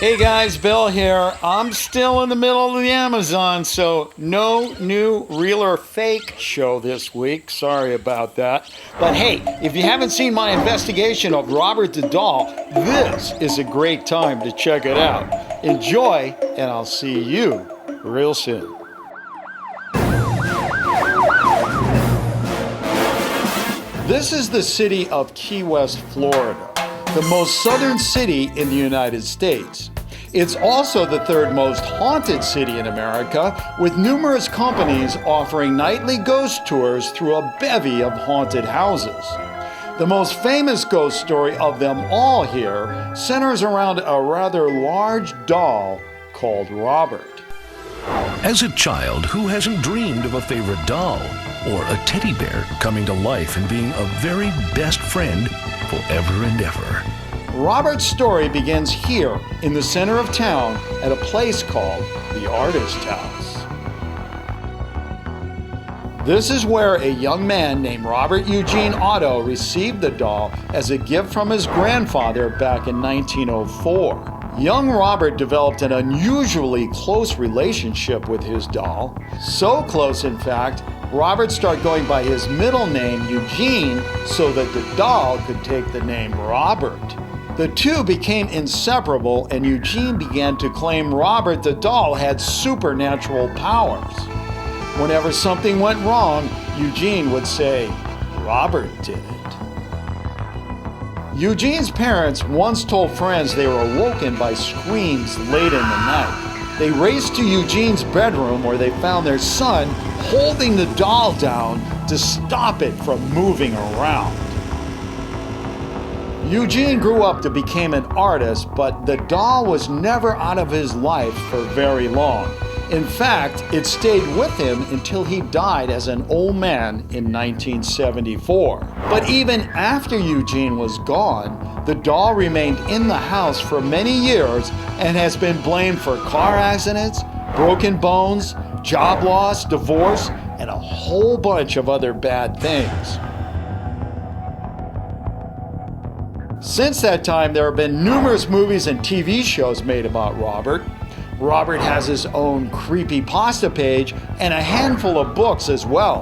Hey guys, Bill here. I'm still in the middle of the Amazon, so no new real or fake show this week. Sorry about that. But hey, if you haven't seen my investigation of Robert the Doll, this is a great time to check it out. Enjoy, and I'll see you real soon. This is the city of Key West, Florida, the most southern city in the United States. It's also the third most haunted city in America, with numerous companies offering nightly ghost tours through a bevy of haunted houses. The most famous ghost story of them all here centers around a rather large doll called Robert. As a child, who hasn't dreamed of a favorite doll or a teddy bear coming to life and being a very best friend forever and ever? Robert's story begins here in the center of town at a place called the Artist House. This is where a young man named Robert Eugene Otto received the doll as a gift from his grandfather back in 1904. Young Robert developed an unusually close relationship with his doll. So close, in fact, Robert started going by his middle name, Eugene, so that the doll could take the name Robert. The two became inseparable, and Eugene began to claim Robert the doll had supernatural powers. Whenever something went wrong, Eugene would say, "Robert did it." Eugene's parents once told friends they were awoken by screams late in the night. They raced to Eugene's bedroom where they found their son holding the doll down to stop it from moving around. Eugene grew up to become an artist, but the doll was never out of his life for very long. In fact, it stayed with him until he died as an old man in 1974. But even after Eugene was gone, the doll remained in the house for many years and has been blamed for car accidents, broken bones, job loss, divorce, and a whole bunch of other bad things. Since that time, there have been numerous movies and TV shows made about Robert. Robert has his own creepypasta page and a handful of books as well.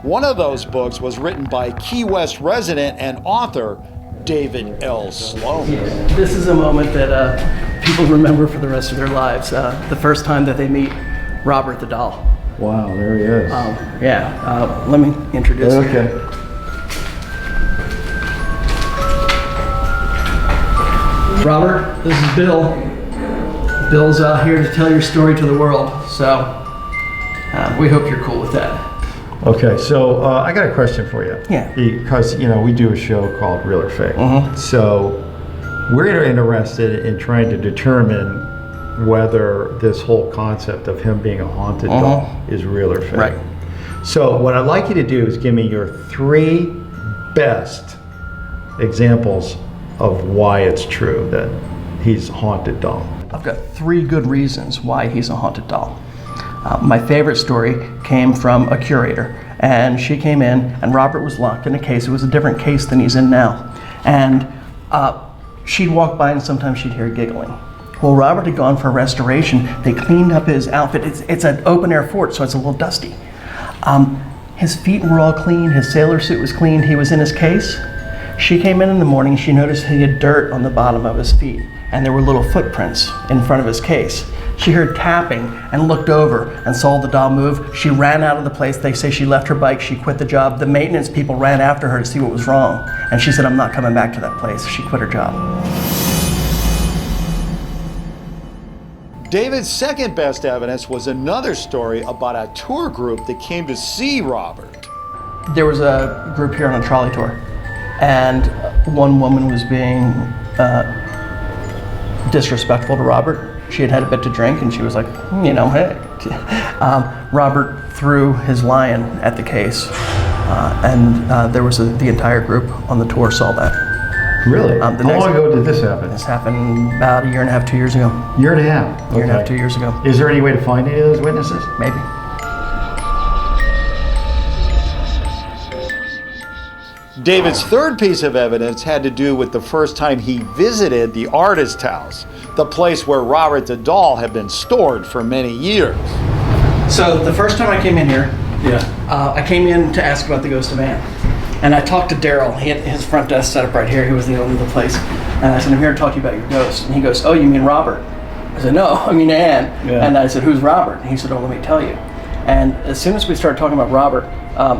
One of those books was written by Key West resident and author David L. Sloan. This is a moment that people remember for the rest of their lives. The first time that they meet Robert the doll. Wow, there he is. Let me introduce you. Okay. Robert, this is Bill. Bill's here to tell your story to the world, so we hope you're cool with that. Okay, so I got a question for you. Yeah. Because, we do a show called Real or Fake. So we're interested in trying to determine whether this whole concept of him being a haunted doll is real or fake. Right. So what I'd like you to do is give me your 3 best examples of why it's true that he's a haunted doll. I've got 3 good reasons why he's a haunted doll. My favorite story came from a curator, and she came in and Robert was locked in a case. It was a different case than he's in now. And she'd walk by and sometimes she'd hear giggling. Well, Robert had gone for a restoration. They cleaned up his outfit. It's an open air fort, so it's a little dusty. His feet were all clean, his sailor suit was cleaned, he was in his case. She came in the morning, she noticed he had dirt on the bottom of his feet, and there were little footprints in front of his case. She heard tapping and looked over and saw the doll move. She ran out of the place. They say she left her bike, she quit the job. The maintenance people ran after her to see what was wrong. And she said, "I'm not coming back to that place." She quit her job. David's second best evidence was another story about a tour group that came to see Robert. There was a group here on a trolley tour, and one woman was being disrespectful to Robert. She had had a bit to drink, and she was like, hey. Robert threw his lion at the case, and there was the entire group on the tour saw that. Really? How long ago did this happen? This happened about 1.5 years, 2 years ago. Year and a half? Year and a half, 2 years ago. Is there any way to find any of those witnesses? Maybe. David's third piece of evidence had to do with the first time he visited the Artist House. the place where Robert the doll had been stored for many years. So the first time I came in here, I came in to ask about the ghost of Anne. And I talked to Daryl. He had his front desk set up right here. He was the owner of the place. And I said, I'm here to talk to you about your ghost. And he goes, oh, you mean Robert? I said, no, I mean Anne. Yeah. And I said, who's Robert? And he said, oh, let me tell you. And as soon as we started talking about Robert,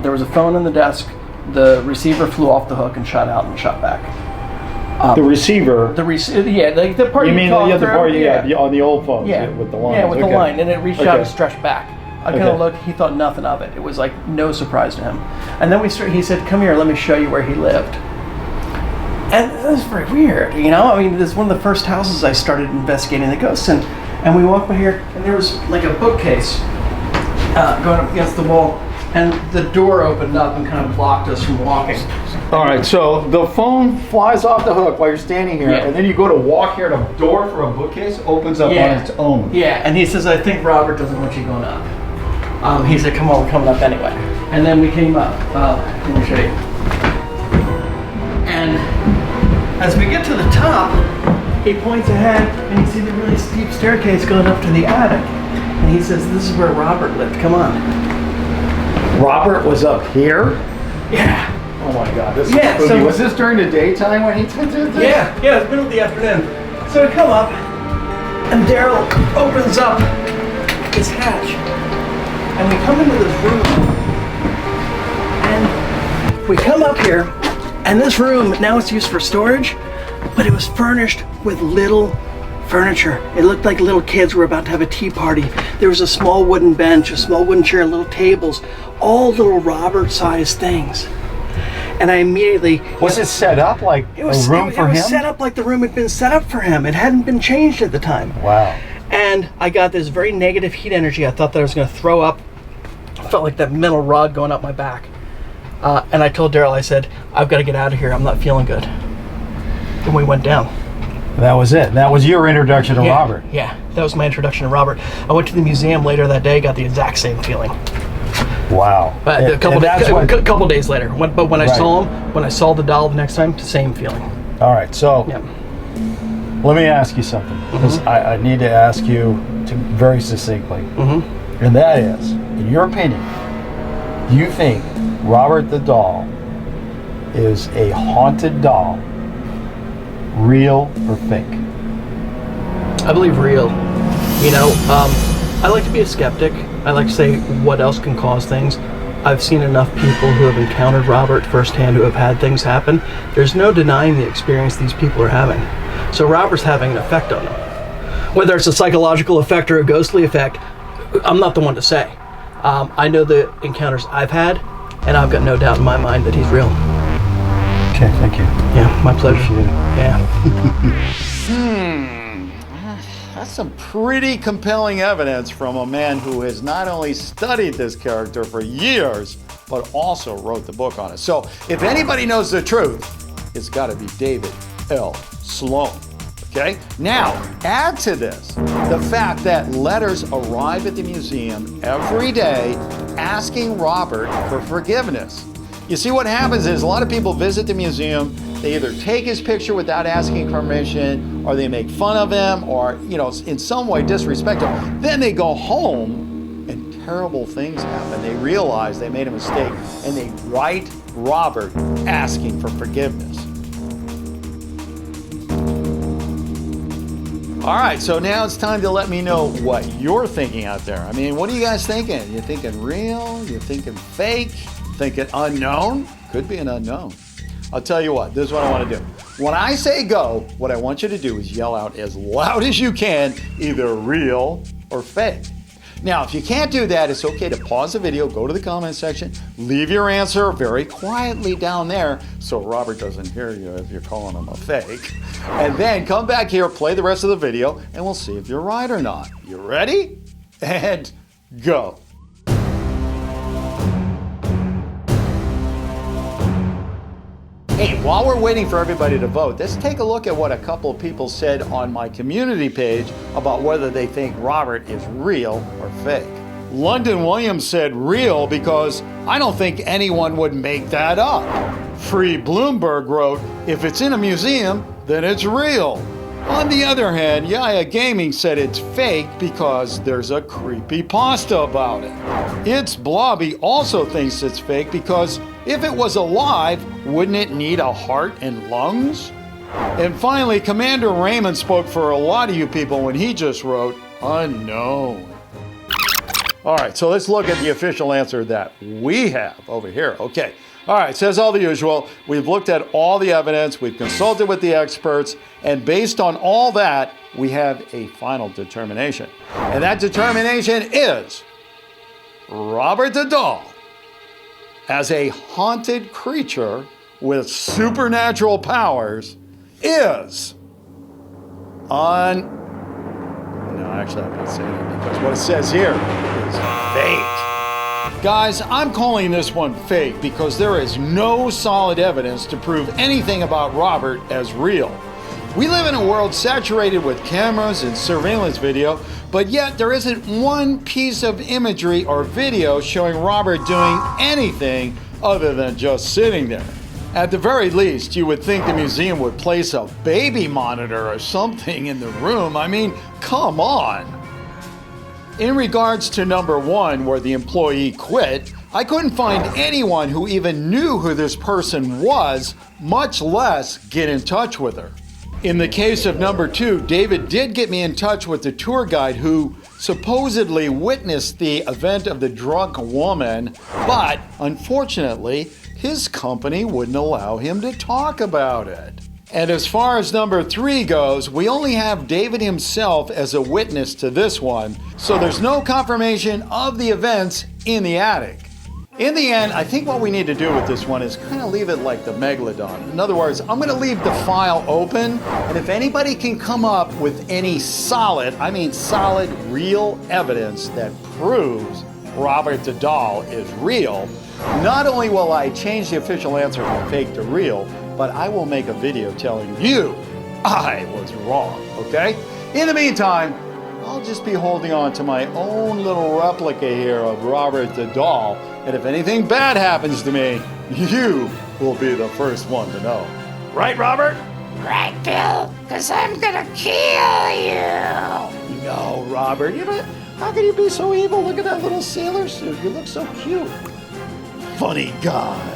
there was a phone in the desk. The receiver flew off the hook and shot out and shot back. The receiver? The part you mean the through, part on the old phones with the line? Yeah, with the line. And it reached out and stretched back. I kind of looked, he thought nothing of it. It was like no surprise to him. And then he said, come here, let me show you where he lived. And it was very weird, you know? I mean, this is one of the first houses I started investigating the ghosts in. And we walked by here, and there was like a bookcase going up against the wall. And the door opened up and kind of blocked us from walking. All right, so the phone flies off the hook while you're standing here, and then you go to walk here, and a door for a bookcase opens up on its own. Yeah, and he says, I think Robert doesn't want you going up. He said, come on, we're coming up anyway. And then we came up. Let me show you. And as we get to the top, he points ahead, and you see the really steep staircase going up to the attic. And he says, this is where Robert lived, come on. Robert was up here? Yeah. Oh my God, this is spooky. So was this during the daytime when he did this? Yeah, it was middle of the afternoon. So we come up, and Daryl opens up this hatch, and we come into this room, and we come up here, and this room, now it's used for storage, but it was furnished with little furniture. It looked like little kids were about to have a tea party. There was a small wooden bench, a small wooden chair, little tables, all little Robert-sized things. And I immediately... Was it set up like a room for him? It was set up like the room had been set up for him. It hadn't been changed at the time. Wow. And I got this very negative heat energy. I thought that I was going to throw up. I felt like that metal rod going up my back. And I told Daryl, I said, I've got to get out of here. I'm not feeling good. And we went down. That was it. That was your introduction to Robert. Yeah, that was my introduction to Robert. I went to the museum later that day, got the exact same feeling. Wow. But a couple days later. But when I saw him, when I saw the doll the next time, same feeling. All right, so let me ask you something, because I need to ask you very succinctly. And that is, in your opinion, do you think Robert the doll is a haunted doll, real or fake? I believe real. You know, I like to be a skeptic. I like to say what else can cause things. I've seen enough people who have encountered Robert firsthand who have had things happen. There's no denying the experience these people are having. So Robert's having an effect on them. Whether it's a psychological effect or a ghostly effect, I'm not the one to say. I know the encounters I've had, and I've got no doubt in my mind that he's real. Okay, thank you. Yeah, my pleasure. Yeah. That's some pretty compelling evidence from a man who has not only studied this character for years, but also wrote the book on it. So if anybody knows the truth, it's got to be David L. Sloan. Okay? Now, add to this the fact that letters arrive at the museum every day asking Robert for forgiveness. You see, what happens is a lot of people visit the museum, they either take his picture without asking permission, or they make fun of him, or, you know, in some way disrespect him. Then they go home and terrible things happen. They realize they made a mistake and they write Robert asking for forgiveness. All right, so now it's time to let me know what you're thinking out there. I mean, what are you guys thinking? You thinking real? You thinking fake? Thinking unknown? Could be an unknown. I'll tell you what, this is what I want to do. When I say go, what I want you to do is yell out as loud as you can, either real or fake. Now, if you can't do that, it's okay to pause the video, go to the comment section, leave your answer very quietly down there so Robert doesn't hear you if you're calling him a fake. And then come back here, play the rest of the video, and we'll see if you're right or not. You ready? And go. Hey, while we're waiting for everybody to vote, let's take a look at what a couple of people said on my community page about whether they think Robert is real or fake. London Williams said real because I don't think anyone would make that up. Free Bloomberg wrote, if it's in a museum, then it's real. On the other hand, Yaya Gaming said it's fake because there's a creepypasta about it. It's Blobby also thinks it's fake because if it was alive, wouldn't it need a heart and lungs? And finally, Commander Raymond spoke for a lot of you people when he just wrote, unknown. All right, so let's look at the official answer that we have over here. Okay. All right, says all the usual. We've looked at all the evidence, we've consulted with the experts, and based on all that, we have a final determination. And that determination is Robert the doll, as a haunted creature with supernatural powers, is no, actually I'm not saying it because what it says here is fake. Guys, I'm calling this one fake because there is no solid evidence to prove anything about Robert as real. We live in a world saturated with cameras and surveillance video, but yet there isn't one piece of imagery or video showing Robert doing anything other than just sitting there. At the very least, you would think the museum would place a baby monitor or something in the room. I mean, come on. In regards to number one, where the employee quit, I couldn't find anyone who even knew who this person was, much less get in touch with her. In the case of number two, David did get me in touch with the tour guide who supposedly witnessed the event of the drunk woman, but unfortunately, his company wouldn't allow him to talk about it. And as far as number three goes, we only have David himself as a witness to this one, so there's no confirmation of the events in the attic. In the end, I think what we need to do with this one is kind of leave it like the Megalodon. In other words, I'm going to leave the file open, and if anybody can come up with any solid, real evidence that proves Robert the doll is real, not only will I change the official answer from fake to real, but I will make a video telling you I was wrong, okay? In the meantime, I'll just be holding on to my own little replica here of Robert the doll, and if anything bad happens to me, you will be the first one to know. Right, Robert? Right, Bill, because I'm gonna kill you. No, Robert, how can you be so evil? Look at that little sailor suit. You look so cute. Funny guy.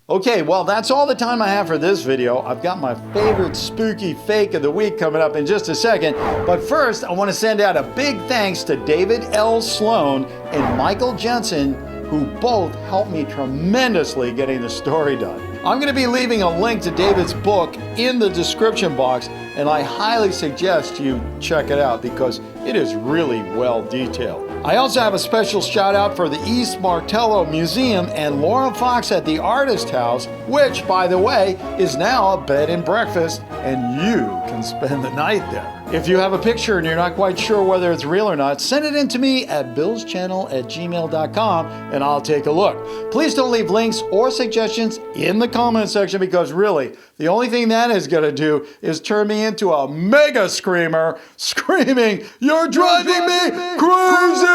Okay, well, that's all the time I have for this video. I've got my favorite spooky fake of the week coming up in just a second. But first, I want to send out a big thanks to David L. Sloan and Michael Jensen, who both helped me tremendously getting the story done. I'm going to be leaving a link to David's book in the description box, and I highly suggest you check it out because it is really well detailed. I also have a special shout out for the East Martello Museum and Laura Fox at the Artist House, which, by the way, is now a bed and breakfast, and you can spend the night there. If you have a picture and you're not quite sure whether it's real or not, send it in to me at BillsChannel@gmail.com and I'll take a look. Please don't leave links or suggestions in the comment section because really, the only thing that is going to do is turn me into a mega screamer screaming, "You're driving me crazy!"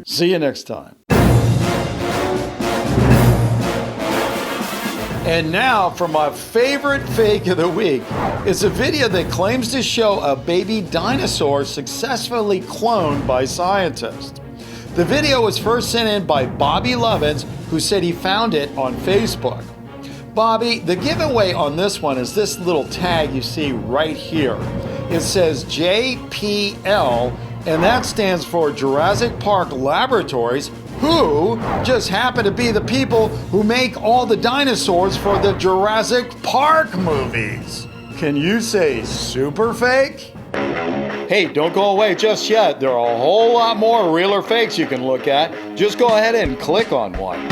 See you next time. And now for my favorite fake of the week. It's a video that claims to show a baby dinosaur successfully cloned by scientists. The video was first sent in by Bobby Lovins, who said he found it on Facebook. Bobby, the giveaway on this one is this little tag you see right here. It says JPL, and that stands for Jurassic Park Laboratories, who just happen to be the people who make all the dinosaurs for the Jurassic Park movies. Can you say super fake? Hey, don't go away just yet. There are a whole lot more real or fakes you can look at. Just go ahead and click on one.